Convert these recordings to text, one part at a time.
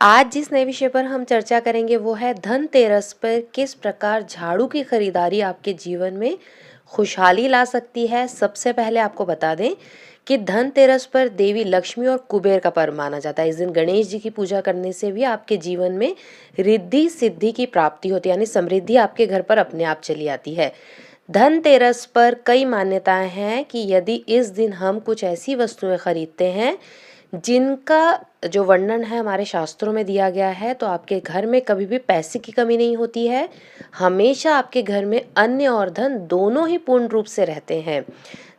आज जिस नए विषय पर हम चर्चा करेंगे वो है धनतेरस पर किस प्रकार झाड़ू की खरीदारी आपके जीवन में खुशहाली ला सकती है। सबसे पहले आपको बता दें कि धनतेरस पर देवी लक्ष्मी और कुबेर का पर्व माना जाता है। इस दिन गणेश जी की पूजा करने से भी आपके जीवन में रिद्धि सिद्धि की प्राप्ति होती है, यानी समृद्धि आपके घर पर अपने आप चली आती है। धनतेरस पर कई मान्यताएं हैं कि यदि इस दिन हम कुछ ऐसी वस्तुएं खरीदते हैं जिनका जो वर्णन है हमारे शास्त्रों में दिया गया है, तो आपके घर में कभी भी पैसे की कमी नहीं होती है। हमेशा आपके घर में अन्न और धन दोनों ही पूर्ण रूप से रहते हैं।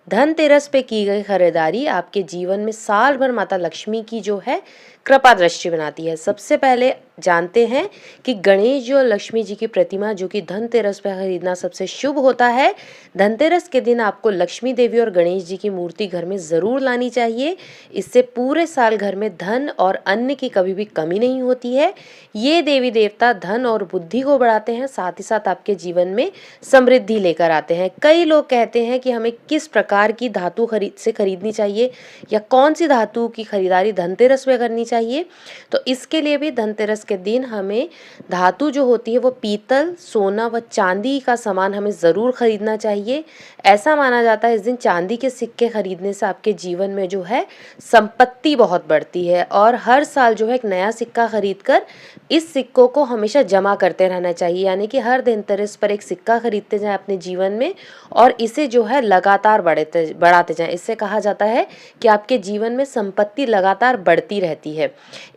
धनतेरस पे की गई खरीदारी आपके जीवन में साल भर माता लक्ष्मी की जो है कृपा दृष्टि बनाती है। सबसे पहले जानते हैं कि गणेश जी और लक्ष्मी जी की प्रतिमा जो कि धनतेरस पर खरीदना सबसे शुभ होता है। धनतेरस के दिन आपको लक्ष्मी देवी और गणेश जी की मूर्ति घर में ज़रूर लानी चाहिए। इससे पूरे साल घर में धन और अन्न की कभी भी कमी नहीं होती है। ये देवी देवता धन और बुद्धि को बढ़ाते हैं, साथ ही साथ आपके जीवन में समृद्धि लेकर आते हैं। कई लोग कहते हैं कि हमें किस प्रकार की धातु खरीदनी चाहिए या कौन सी धातु की खरीदारी धनतेरस में करनी चाहिए। तो इसके लिए भी धनतेरस के दिन हमें धातु जो होती है वो पीतल, सोना व चांदी का सामान हमें ज़रूर खरीदना चाहिए। ऐसा माना जाता है इस दिन चांदी के सिक्के खरीदने से आपके जीवन में जो है संपत्ति बहुत बढ़ती है, और हर साल जो है एक नया सिक्का खरीद कर इस सिक्कों को हमेशा जमा करते रहना चाहिए। यानी कि हर धनतेरस पर एक सिक्का खरीदते जाएं अपने जीवन में और इसे जो है लगातार बढ़ाते जाएं। इससे कहा जाता है कि आपके जीवन में संपत्ति लगातार बढ़ती रहती है।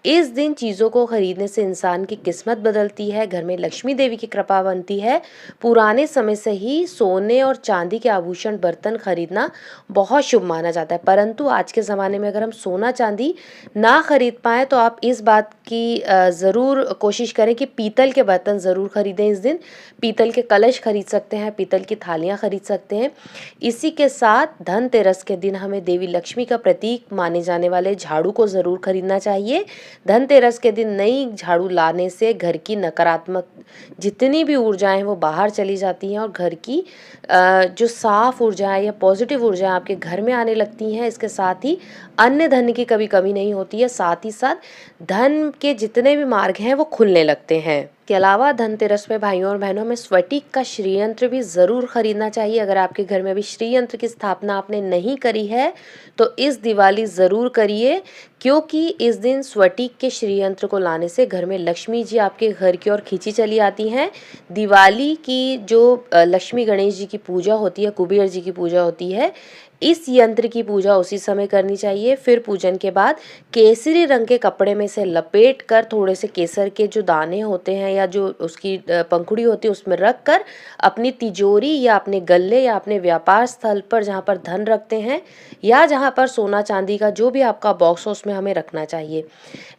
इस दिन चीज़ों को खरीदने से इंसान की किस्मत बदलती है, घर में लक्ष्मी देवी की कृपा बनती है। पुराने समय से ही सोने और चांदी के आभूषण बर्तन खरीदना बहुत शुभ माना जाता है, परंतु आज के ज़माने में अगर हम सोना चांदी ना खरीद पाएँ तो आप इस बात की ज़रूर कोशिश करें कि पीतल के बर्तन ज़रूर खरीदें। इस दिन पीतल के कलश खरीद सकते हैं, पीतल की थालियाँ खरीद सकते हैं। इसी के साथ धनतेरस के दिन हमें देवी लक्ष्मी का प्रतीक माने जाने वाले झाड़ू को ज़रूर खरीदना चाहिए। धनतेरस के दिन नई झाड़ू लाने से घर की नकारात्मक जितनी भी ऊर्जाएं हैं वो बाहर चली जाती हैं और घर की जो साफ ऊर्जाएं या पॉजिटिव ऊर्जाएं आपके घर में आने लगती हैं। इसके साथ ही अन्य धन की कभी कमी नहीं होती है, साथ ही साथ धन के जितने भी मार्ग हैं वो खुलने लगते हैं। के अलावा धनतेरस पे भाइयों और बहनों में स्फटिक का श्रीयंत्र भी ज़रूर खरीदना चाहिए। अगर आपके घर में अभी श्रीयंत्र की स्थापना आपने नहीं करी है तो इस दिवाली ज़रूर करिए, क्योंकि इस दिन स्फटिक के श्रीयंत्र को लाने से घर में लक्ष्मी जी आपके घर की ओर खींची चली आती हैं। दिवाली की जो लक्ष्मी गणेश जी की पूजा होती है, कुबेर जी की पूजा होती है, इस यंत्र की पूजा उसी समय करनी चाहिए। फिर पूजन के बाद केसरी रंग के कपड़े में से लपेट कर थोड़े से केसर के जो दाने होते हैं या जो उसकी पंखुड़ी होती है उसमें रख कर अपनी तिजोरी या अपने गल्ले या अपने व्यापार स्थल पर जहाँ पर धन रखते हैं या जहाँ पर सोना चांदी का जो भी आपका बॉक्स हो उसमें हमें रखना चाहिए।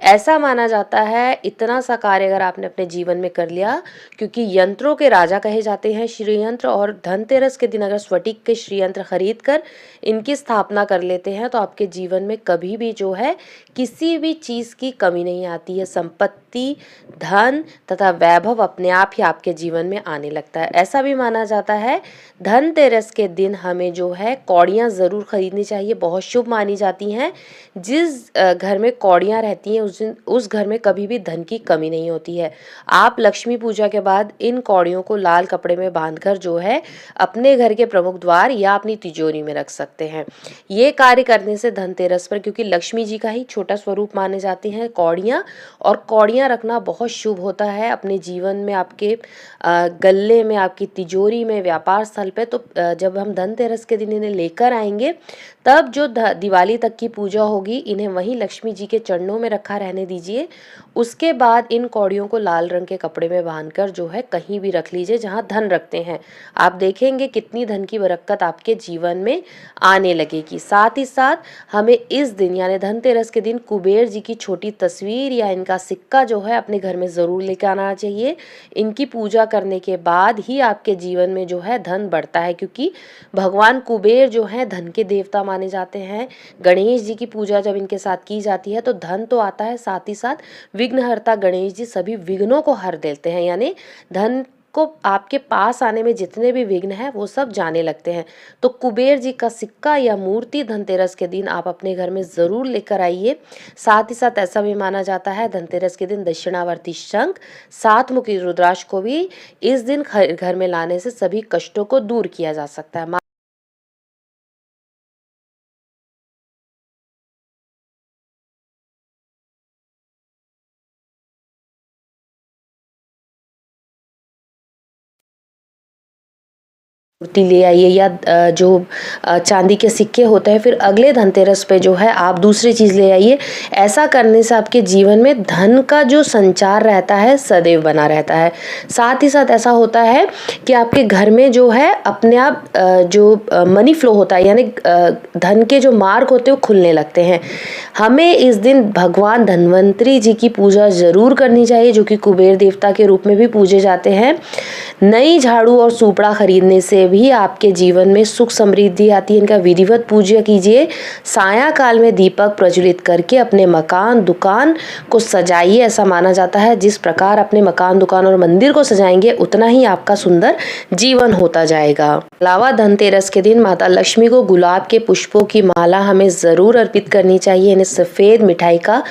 ऐसा माना जाता है इतना सा कार्य अगर आपने अपने जीवन में कर लिया, क्योंकि यंत्रों के राजा कहे जाते हैं श्रीयंत्र, और धनतेरस के दिन अगर स्फटिक के श्रीयंत्र खरीद कर इनकी स्थापना कर लेते हैं तो आपके जीवन में कभी भी जो है किसी भी चीज़ की कमी नहीं आती है। संपत्ति, धन तथा वैभव अपने आप ही आपके जीवन में आने लगता है। ऐसा भी माना जाता है धनतेरस के दिन हमें जो है कौड़ियाँ ज़रूर खरीदनी चाहिए, बहुत शुभ मानी जाती हैं। जिस घर में कौड़ियाँ रहती हैं उस घर में कभी भी धन की कमी नहीं होती है। आप लक्ष्मी पूजा के बाद इन कौड़ियों को लाल कपड़े में बांधकर जो है अपने घर के प्रमुख द्वार या अपनी तिजोरी में रख सकते हैं। ये कार्य करने से धनतेरस पर, क्योंकि लक्ष्मी जी का ही छोटा स्वरूप माने जाते हैं कौड़ियाँ, और कौड़ियाँ रखना बहुत शुभ होता है अपने जीवन में, आपके गल्ले में, आपकी तिजोरी में, व्यापार स्थल पे। तो जब हम धनतेरस के दिन इन्हें लेकर आएंगे तब जो दिवाली तक की पूजा होगी इन्हें वहीं लक्ष्मी जी के चरणों में रखा रहने दीजिए। उसके बाद इन कौड़ियों को लाल रंग के कपड़े में बांधकर जो है कहीं भी रख लीजिए जहाँ धन रखते हैं। आप देखेंगे कितनी धन की बरकत आपके जीवन में आने लगेगी। साथ ही साथ हमें इस दिन यानी धनतेरस के दिन कुबेर जी की छोटी तस्वीर या इनका सिक्का जो है अपने घर में ज़रूर लेकर आना चाहिए। इनकी पूजा करने के बाद ही आपके जीवन में जो है धन बढ़ता है, क्योंकि भगवान कुबेर जो हैं धन के देवता माने जाते हैं। गणेश जी की पूजा जब इनके साथ की जाती है तो धन तो आता है, साथ ही साथ विघ्नहर्ता गणेश जी सभी विघ्नों को हर देते हैं। यानी धन आपको आपके पास आने में जितने भी विघ्न हैं वो सब जाने लगते हैं। तो कुबेर जी का सिक्का या मूर्ति धनतेरस के दिन आप अपने घर में ज़रूर लेकर आइए। साथ ही साथ ऐसा भी माना जाता है धनतेरस के दिन दक्षिणावर्ती शंख, सात मुखी रुद्राक्ष को भी इस दिन घर में लाने से सभी कष्टों को दूर किया जा सकता है। मूर्ति ले आइए या जो चांदी के सिक्के होते हैं, फिर अगले धनतेरस पे जो है आप दूसरी चीज़ ले आइए। ऐसा करने से आपके जीवन में धन का जो संचार रहता है सदैव बना रहता है। साथ ही साथ ऐसा होता है कि आपके घर में जो है अपने आप जो मनी फ्लो होता है, यानी धन के जो मार्ग होते हैं वो खुलने लगते हैं। हमें इस दिन भगवान धन्वंतरी जी की पूजा ज़रूर करनी चाहिए, जो कि कुबेर देवता के रूप में भी पूजे जाते हैं। नई झाड़ू और सूपड़ा खरीदने से भी आपके जीवन में सुख समृद्धि आती है। इनका विधिवत पूजा कीजिए। सायंकाल में दीपक प्रज्वलित करके अपने मकान दुकान को सजाइए। ऐसा माना जाता है जिस प्रकार अपने मकान दुकान और मंदिर को सजाएंगे उतना ही आपका सुंदर जीवन होता जाएगा। अलावा धनतेरस के दिन माता लक्ष्मी को गुलाब के पुष्पों की माला हमें ज़रूर अर्पित करनी चाहिए। इन्हें सफ़ेद मिठाई का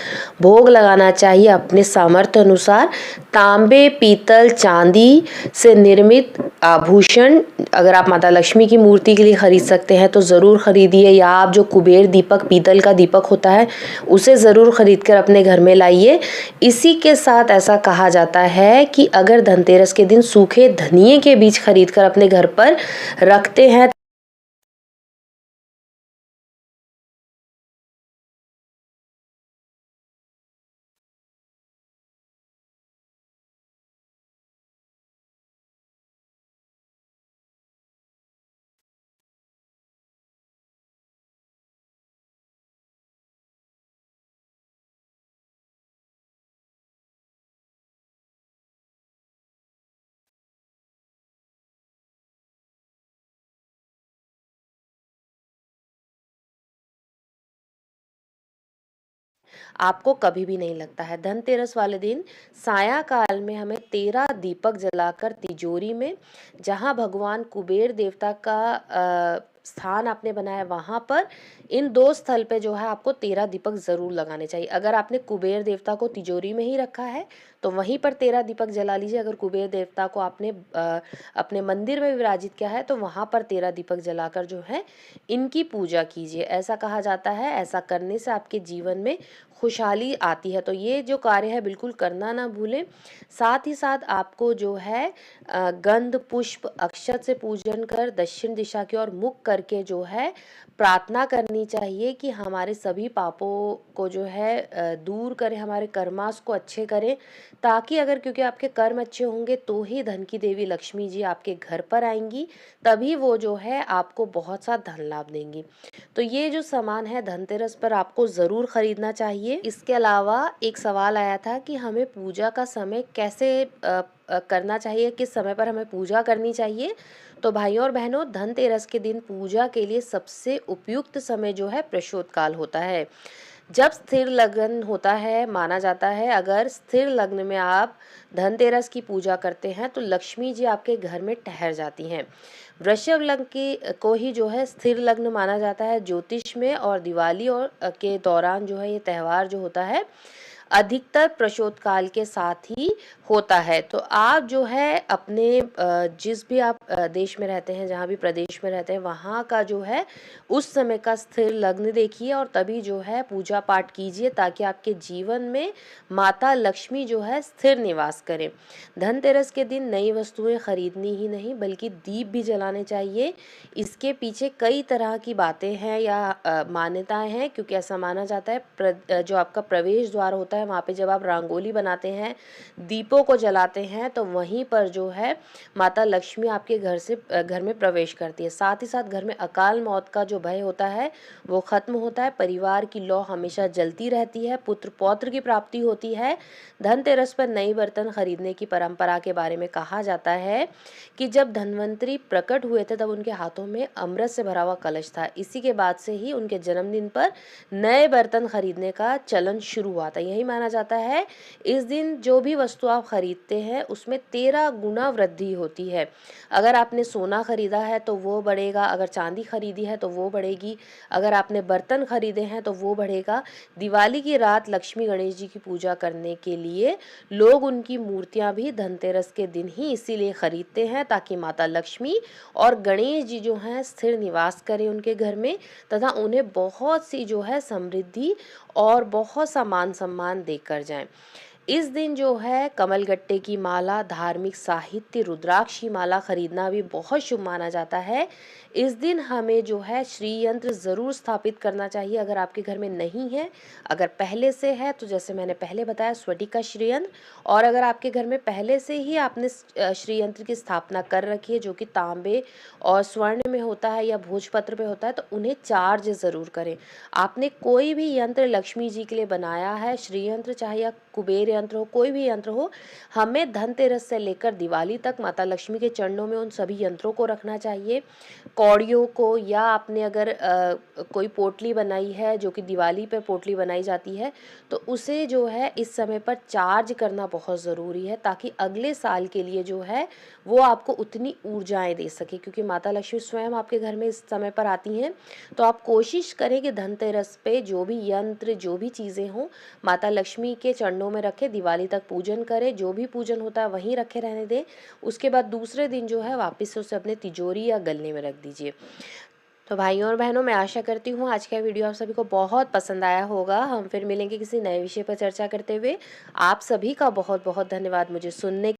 भोग लगाना चाहिए अपने सामर्थ्य अनुसार। तांबे, पीतल, चांदी से निर्मित आभूषण अगर आप माता लक्ष्मी की मूर्ति के लिए खरीद सकते हैं तो ज़रूर खरीदिए, या आप जो कुबेर दीपक पीतल का दीपक होता है उसे ज़रूर खरीद कर अपने घर में लाइए। इसी के साथ ऐसा कहा जाता है कि अगर धनतेरस के दिन सूखे धनिये के बीज खरीद कर अपने घर पर रखते हैं आपको कभी भी नहीं लगता है। धनतेरस वाले दिन सायंकाल में हमें 13 दीपक जलाकर तिजोरी में, जहाँ भगवान कुबेर देवता का स्थान आपने बनाया वहाँ पर, इन दो स्थल पे जो है आपको 13 दीपक ज़रूर लगाने चाहिए। अगर आपने कुबेर देवता को तिजोरी में ही रखा है तो वहीं पर 13 दीपक जला लीजिए। अगर कुबेर देवता को आपने अपने मंदिर में विराजित किया है तो वहाँ पर 13 दीपक जलाकर जो है इनकी पूजा कीजिए। ऐसा कहा जाता है ऐसा करने से आपके जीवन में खुशहाली आती है। तो ये जो कार्य है बिल्कुल करना ना भूलें। साथ ही साथ आपको जो है गंध पुष्प अक्षत से पूजन कर दक्षिण दिशा की ओर मुख करके जो है प्रार्थना करनी चाहिए कि हमारे सभी पापों को जो है दूर करें, हमारे कर्मास को अच्छे करें, ताकि अगर क्योंकि आपके कर्म अच्छे होंगे तो ही धन की देवी लक्ष्मी जी आपके घर पर आएंगी, तभी वो जो है आपको बहुत सा धन लाभ देंगी। तो ये जो सामान है धनतेरस पर आपको ज़रूर खरीदना चाहिए। इसके अलावा एक सवाल आया था कि हमें पूजा का समय कैसे करना चाहिए, किस समय पर हमें पूजा करनी चाहिए। तो भाइयों और बहनों, धनतेरस के दिन पूजा के लिए सबसे उपयुक्त समय जो है प्रशोत काल होता है। जब स्थिर लग्न होता है, माना जाता है अगर स्थिर लग्न में आप धनतेरस की पूजा करते हैं तो लक्ष्मी जी आपके घर में ठहर जाती हैं। वृषभ लग्न की को ही जो है स्थिर लग्न माना जाता है ज्योतिष में, और दिवाली और के दौरान जो है ये त्यौहार जो होता है अधिकतर प्रशोत काल के साथ ही होता है। तो आप जो है अपने जिस भी आप देश में रहते हैं, जहाँ भी प्रदेश में रहते हैं, वहाँ का जो है उस समय का स्थिर लग्न देखिए और तभी जो है पूजा पाठ कीजिए, ताकि आपके जीवन में माता लक्ष्मी जो है स्थिर निवास करें। धनतेरस के दिन नई वस्तुएं खरीदनी ही नहीं बल्कि दीप भी जलाने चाहिए। इसके पीछे कई तरह की बातें हैं या मान्यताएं हैं, क्योंकि ऐसा माना जाता है जो आपका प्रवेश द्वार होता है वहाँ पे जब आप रंगोली बनाते हैं, दीपों को जलाते हैं, तो वहीं पर जो है माता लक्ष्मी आपके घर में प्रवेश करती है। साथ ही साथ घर में अकाल मौत का जो भय होता है वो खत्म होता है, परिवार की लौ हमेशा जलती रहती है, पुत्र पौत्र की प्राप्ति होती है। धनतेरस पर नई बर्तन खरीदने की परंपरा के बारे में कहा जाता है कि जब धन्वंतरी प्रकट हुए थे तब उनके हाथों में अमृत से भरा हुआ कलश था। इसी के बाद से ही उनके जन्मदिन पर नए बर्तन खरीदने का चलन शुरू हुआ था। यही माना जाता है। इस दिन जो भी वस्तु आप खरीदते हैं उसमें 13 गुना वृद्धि होती है। अगर आपने सोना खरीदा है तो वो बढ़ेगा, अगर चांदी खरीदी है तो वो बढ़ेगी, अगर आपने बर्तन खरीदे हैं तो वो बढ़ेगा। दिवाली की रात लक्ष्मी गणेश जी की पूजा करने के लिए लोग उनकी मूर्तियां भी धनतेरस के दिन ही इसीलिए खरीदते हैं ताकि माता लक्ष्मी और गणेश जी जो हैं स्थिर निवास करें उनके घर में, तथा उन्हें बहुत सी जो है समृद्धि और बहुत सा मान सम्मान देकर जाएं। इस दिन जो है कमलगट्टे की माला, धार्मिक साहित्य, रुद्राक्ष की माला खरीदना भी बहुत शुभ माना जाता है। इस दिन हमें जो है श्री यंत्र ज़रूर स्थापित करना चाहिए अगर आपके घर में नहीं है। अगर पहले से है तो जैसे मैंने पहले बताया स्फटिक का श्री यंत्र, और अगर आपके घर में पहले से ही आपने श्री यंत्र की स्थापना कर रखी है जो कि तांबे और स्वर्ण में होता है या भोजपत्र पे होता है, तो उन्हें चार्ज ज़रूर करें। आपने कोई भी यंत्र लक्ष्मी जी के लिए बनाया है, श्री यंत्र चाहे या कुबेर यंत्र हो, कोई भी यंत्र हो, हमें धनतेरस से लेकर दिवाली तक माता लक्ष्मी के चरणों में उन सभी यंत्रों को रखना चाहिए। कौड़ियों को, या आपने अगर कोई पोटली बनाई है जो कि दिवाली पे पोटली बनाई जाती है, तो उसे जो है इस समय पर चार्ज करना बहुत ज़रूरी है ताकि अगले साल के लिए जो है वो आपको उतनी ऊर्जाएं दे सके, क्योंकि माता लक्ष्मी स्वयं आपके घर में इस समय पर आती हैं। तो आप कोशिश करें कि धनतेरस पे जो भी यंत्र, जो भी चीज़ें हों, माता लक्ष्मी के चरणों में रखें, दिवाली तक पूजन करें, जो भी पूजन होता है वहीं रखे रहने दें। उसके बाद दूसरे दिन जो है वापस से उसे अपने तिजोरी या गलने में रख दीजिए। तो भाइयों और बहनों, मैं आशा करती हूँ आज का वीडियो आप सभी को बहुत पसंद आया होगा। हम फिर मिलेंगे किसी नए विषय पर चर्चा करते हुए। आप सभी का बहुत बहुत धन्यवाद मुझे सुनने